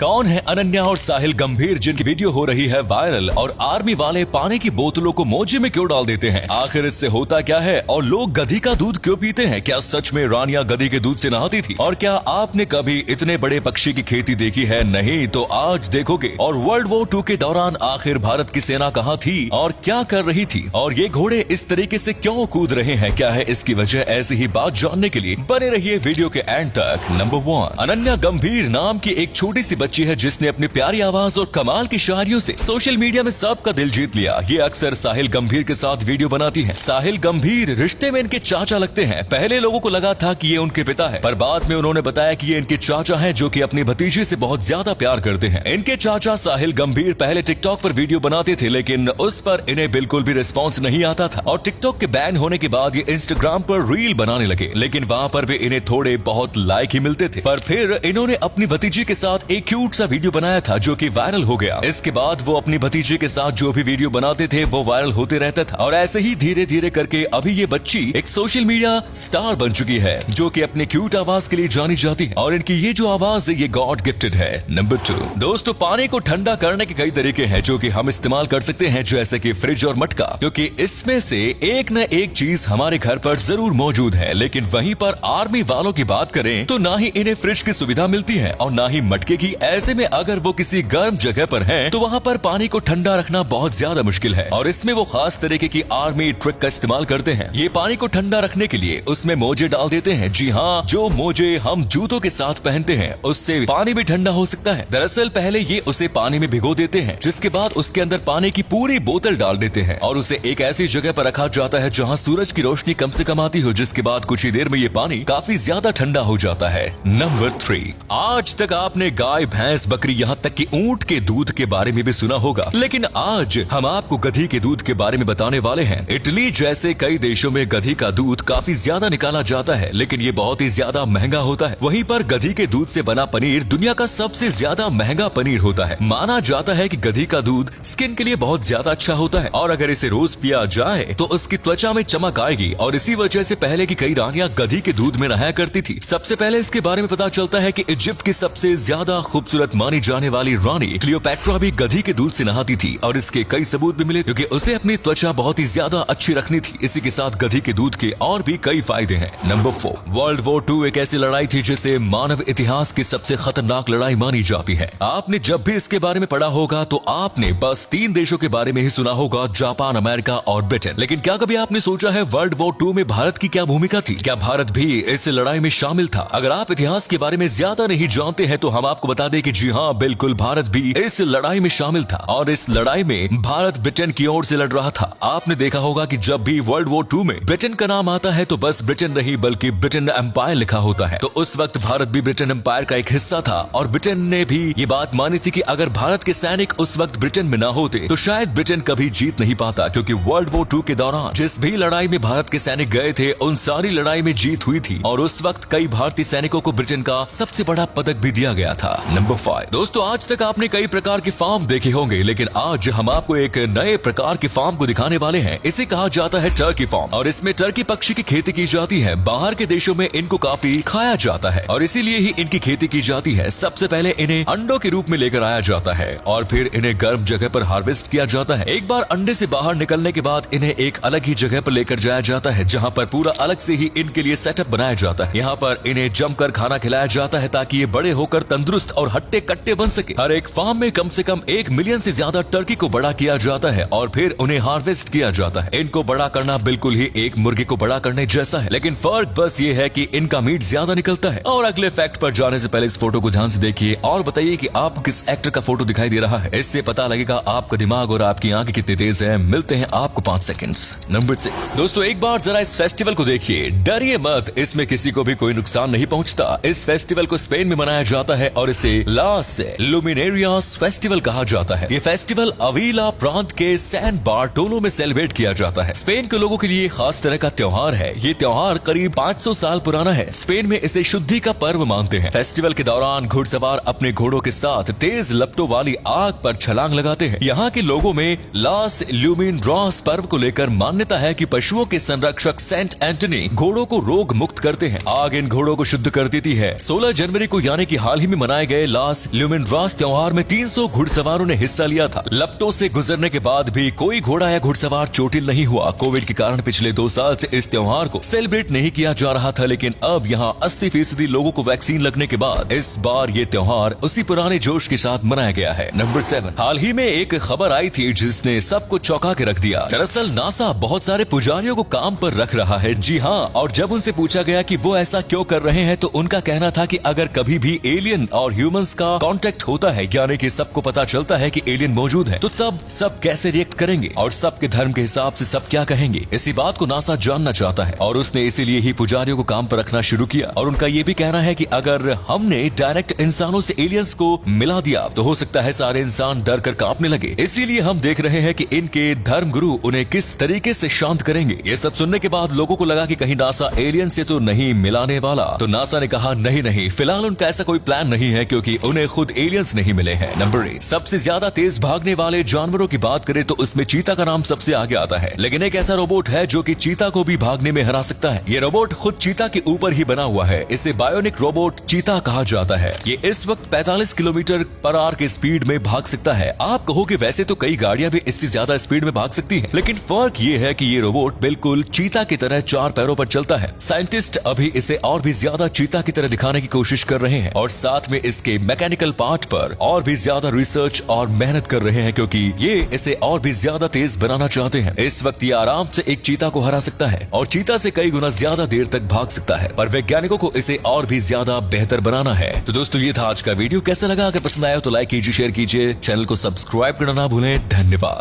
कौन है अनन्या और साहिल गंभीर जिनकी वीडियो हो रही है वायरल, और आर्मी वाले पानी की बोतलों को मोजे में क्यों डाल देते हैं? आखिर इससे होता क्या है? और लोग गधी का दूध क्यों पीते हैं? क्या सच में रानियां गधी के दूध से नहाती थी? और क्या आपने कभी इतने बड़े पक्षी की खेती देखी है? नहीं तो आज देखोगे। और वर्ल्ड वॉर 2 के दौरान आखिर भारत की सेना कहाँ थी और क्या कर रही थी, और ये घोड़े इस तरीके से क्यों कूद रहे हैं, क्या है इसकी वजह? ऐसी ही बात जानने के लिए बने रहिए वीडियो के एंड तक। नंबर 1, अनन्या गंभीर नाम की एक छोटी सी बच्ची है जिसने अपनी प्यारी आवाज और कमाल की शायरियों से सोशल मीडिया में सबका दिल जीत लिया। ये अक्सर साहिल गंभीर के साथ वीडियो बनाती है। साहिल गंभीर रिश्ते में इनके चाचा लगते हैं। पहले लोगों को लगा था कि ये उनके पिता है, पर बाद में उन्होंने बताया कि ये इनके चाचा हैं जो कि अपनी भतीजी से बहुत ज्यादा प्यार करते हैं। इनके चाचा साहिल गंभीर पहले टिकटॉक पर वीडियो बनाते थे, लेकिन उस पर इन्हें बिल्कुल भी रिस्पॉन्स नहीं आता था, और टिकटॉक के बैन होने के बाद ये इंस्टाग्राम पर रील बनाने लगे, लेकिन वहाँ पर भी इन्हें थोड़े बहुत लाइक ही मिलते थे। पर फिर इन्होंने अपनी भतीजी के साथ एक क्यूट सा वीडियो बनाया था जो कि वायरल हो गया। इसके बाद वो अपनी भतीजे के साथ जो भी वीडियो बनाते थे वो वायरल होते रहता था, और ऐसे ही धीरे धीरे करके अभी ये बच्ची एक सोशल मीडिया स्टार बन चुकी है जो कि अपने क्यूट आवाज के लिए जानी जाती है, और इनकी ये जो आवाज है ये गॉड गिफ्टेड है। नंबर 2, दोस्तों पानी को ठंडा करने के कई तरीके हैं जो कि हम इस्तेमाल कर सकते हैं, जैसे कि फ्रिज और मटका, क्योंकि इसमें से एक न एक चीज हमारे घर पर जरूर मौजूद है। लेकिन वहीं पर आर्मी वालों की बात करें तो ना ही इन्हें फ्रिज की सुविधा मिलती है और ना ही मटके की। ऐसे में अगर वो किसी गर्म जगह पर हैं, तो वहाँ पर पानी को ठंडा रखना बहुत ज्यादा मुश्किल है, और इसमें वो खास तरीके की आर्मी ट्रिक का इस्तेमाल करते हैं। ये पानी को ठंडा रखने के लिए उसमें मोजे डाल देते हैं। जी हाँ, जो मोजे हम जूतों के साथ पहनते हैं उससे पानी भी ठंडा हो सकता है। दरअसल पहले ये उसे पानी में भिगो देते हैं, जिसके बाद उसके अंदर पानी की पूरी बोतल डाल देते हैं और उसे एक ऐसी जगह पर रखा जाता है जहाँ सूरज की रोशनी कम से कम आती हो, जिसके बाद कुछ ही देर में ये पानी काफी ज्यादा ठंडा हो जाता है। नंबर 3, आज तक आपने गाय, भैंस, बकरी, यहाँ तक कि ऊंट के दूध के बारे में भी सुना होगा, लेकिन आज हम आपको गधी के दूध के बारे में बताने वाले हैं। इटली जैसे कई देशों में गधी का दूध काफी ज्यादा निकाला जाता है, लेकिन ये बहुत ही ज्यादा महंगा होता है। वहीं पर गधी के दूध से बना पनीर दुनिया का सबसे ज्यादा महंगा पनीर होता है। माना जाता है कि गधी का दूध स्किन के लिए बहुत ज्यादा अच्छा होता है, और अगर इसे रोज पिया जाए तो उसकी त्वचा में चमक आएगी, और इसी वजह से पहले की कई रानियां गधी के दूध में नहाया करती थी। सबसे पहले इसके बारे में पता चलता है कि इजिप्ट की सबसे ज्यादा खूबसूरत मानी जाने वाली रानी क्लियोपैट्रा भी गधी के दूध से नहाती थी, और इसके कई सबूत भी मिले क्योंकि उसे अपनी त्वचा बहुत ही ज्यादा अच्छी रखनी थी। इसी के साथ गधी के दूध के और भी कई फायदे हैं। नंबर 4, वर्ल्ड वॉर 2 एक ऐसी लड़ाई थी जिसे मानव इतिहास की सबसे खतरनाक लड़ाई मानी जाती है। आपने जब भी इसके बारे में पढ़ा होगा तो आपने बस 3 देशों के बारे में ही सुना होगा, जापान, अमेरिका और ब्रिटेन। लेकिन क्या कभी आपने सोचा है वर्ल्ड वॉर 2 में भारत की क्या भूमिका थी? क्या भारत भी इस लड़ाई में शामिल था? अगर आप इतिहास के बारे में ज्यादा नहीं जानते हैं तो हम आपको बता दें कि जी हाँ, बिल्कुल भारत भी इस लड़ाई में शामिल था, और इस लड़ाई में भारत ब्रिटेन की ओर से लड़ रहा था। आपने देखा होगा कि जब भी वर्ल्ड वॉर 2 में ब्रिटेन का नाम आता है तो बस ब्रिटेन नहीं बल्कि ब्रिटेन एम्पायर लिखा होता है। तो उस वक्त भारत भी ब्रिटेन एम्पायर का एक हिस्सा था, और ब्रिटेन ने भी ये बात मानी थी कि अगर भारत के सैनिक उस वक्त ब्रिटेन में ना होते तो शायद ब्रिटेन कभी जीत नहीं पाता, क्योंकि वर्ल्ड वॉर 2 के दौरान जिस भी लड़ाई में भारत के सैनिक गए थे उन सारी लड़ाई में जीत हुई थी, और उस वक्त कई भारतीय सैनिकों को ब्रिटेन का सबसे बड़ा पदक भी दिया गया था। नंबर 5, दोस्तों आज तक आपने कई प्रकार के फार्म देखे होंगे, लेकिन आज हम आपको एक नए प्रकार के फार्म को दिखाने वाले हैं। इसे कहा जाता है टर्की फार्म, और इसमें टर्की पक्षी की खेती की जाती है। बाहर के देशों में इनको काफी खाया जाता है और इसीलिए ही इनकी खेती की जाती है। सबसे पहले इन्हें अंडों के रूप में लेकर आया जाता है और फिर इन्हें गर्म जगह पर हार्वेस्ट किया जाता है। एक बार अंडे से बाहर निकलने के बाद इन्हें एक अलग ही जगह पर लेकर जाया जाता है, जहाँ पर पूरा अलग से ही इनके लिए सेटअप बनाया जाता है। यहाँ पर इन्हें जमकर खाना खिलाया जाता है ताकि ये बड़े होकर तंदुरुस्त और हट्टे कट्टे बन सके। हर एक फार्म में कम से कम 1 मिलियन से ज्यादा टर्की को बड़ा किया जाता है और फिर उन्हें हार्वेस्ट किया जाता है। इनको बड़ा करना बिल्कुल ही एक मुर्गे को बड़ा करने जैसा है, लेकिन फर्क बस ये है कि इनका मीट ज्यादा निकलता है। और अगले फैक्ट पर जाने से पहले इस फोटो को ध्यान से देखिए और बताइए कि आपको किस एक्टर का फोटो दिखाई दे रहा है। इससे पता लगेगा आपका दिमाग और आपकी आंखें कितनी तेज है। मिलते हैं आपको 5 सेकंड्स। नंबर 6, दोस्तों एक बार जरा इस फेस्टिवल को देखिए। डरिए मत, इसमें किसी को भी कोई नुकसान नहीं पहुंचता। इस फेस्टिवल को स्पेन में मनाया जाता है और इसे लास लुमिनेरियास फेस्टिवल कहा जाता है। ये फेस्टिवल अवीला प्रांत के सैन बार्टोलो में सेलिब्रेट किया जाता है। स्पेन के लोगों के लिए खास तरह का त्योहार है। ये त्योहार करीब 500 साल पुराना है। स्पेन में इसे शुद्धि का पर्व मानते हैं। फेस्टिवल के दौरान घुड़सवार अपने घोड़ों के साथ तेज लपटों वाली आग पर छलांग लगाते हैं। यहाँ के लोगों में लास ल्यूमिनरास पर्व को लेकर मान्यता है कि पशुओं के संरक्षक सेंट एंटनी घोड़ों को रोग मुक्त करते हैं। आग इन घोड़ों को शुद्ध कर देती है। 16 जनवरी को यानी कि हाल ही में मनाए गए लास ल्यूमिनरास त्योहार में 300 घुड़सवारों ने हिस्सा लिया था। लपटों से गुजरने के बाद भी कोई घोड़ा या घुड़सवार चोटिल नहीं हुआ। कोविड के कारण पिछले 2 साल से इस त्योहार को सेलिब्रेट नहीं किया जा रहा था, लेकिन अब यहाँ 80% लोगों को वैक्सीन लगने के बाद इस बार ये त्योहार उसी पुराने जोश के साथ मनाया गया है। नंबर 7, हाल ही में एक खबर आई थी जिसने सबको चौंका के रख दिया। दरअसल नासा बहुत सारे पुजारियों को काम पर रख रहा है। जी हाँ, और जब उनसे पूछा गया कि वो ऐसा क्यों कर रहे हैं तो उनका कहना था कि अगर कभी भी एलियन और ह्यूमंस का कांटेक्ट होता है, यानी कि सबको पता चलता है कि एलियन मौजूद है, तो तब सब कैसे रिएक्ट करेंगे और सबके धर्म के हिसाब से सब क्या कहेंगे। इसी बात को नासा जानना चाहता है और उसने इसीलिए ही पुजारियों को काम पर रखना शुरू किया। और उनका ये भी कहना है कि अगर हमने डायरेक्ट इंसानों से एलियंस को मिला दिया तो हो सकता है सारे इंसान डर कर कांपने लगे। इसीलिए हम देख रहे हैं कि इनके धर्म गुरु उन्हें किस तरीके से शांत करेंगे। ये सब सुनने के बाद लोगों को लगा कि कहीं नासा एलियन से तो नहीं मिलाने वाला। तो नासा ने कहा नहीं, फिलहाल उनका ऐसा कोई प्लान नहीं है क्योंकि उन्हें खुद एलियंस नहीं मिले हैं। नंबर 8, सबसे ज्यादा तेज भागने वाले जानवरों की बात करें तो उसमें चीता का नाम सबसे आगे आता है। लेकिन एक ऐसा रोबोट है जो कि चीता को भी भागने में हरा सकता है। ये रोबोट खुद चीता के ऊपर ही बना हुआ है। इसे बायोनिक रोबोट चीता कहा जाता है। ये इस वक्त 45 किलोमीटर पर आवर के स्पीड में भाग सकता है। आप कहोगे वैसे तो कई गाड़ियां भी इससे ज्यादा स्पीड में भाग सकती हैं, लेकिन फर्क ये है कि ये रोबोट बिल्कुल चीता की तरह 4 पैरों पर चलता है। साइंटिस्ट अभी इसे और भी ज्यादा चीता की तरह दिखाने की कोशिश कर रहे हैं और साथ में इसके मैकेनिकल पार्ट पर और भी ज्यादा रिसर्च और मेहनत कर रहे हैं क्योंकि ये इसे और भी ज्यादा तेज बनाना चाहते हैं। इस वक्त ये आराम से एक चीता को हरा सकता है और चीता से कई गुना ज्यादा देर तक भाग सकता है, पर वैज्ञानिकों को इसे और भी ज्यादा बेहतर बनाना है। तो दोस्तों ये था आज का वीडियो। कैसा लगा? अगर पसंद आया तो लाइक कीजिए, शेयर कीजिए, चैनल को सब्सक्राइब करना ना भूलें। धन्यवाद।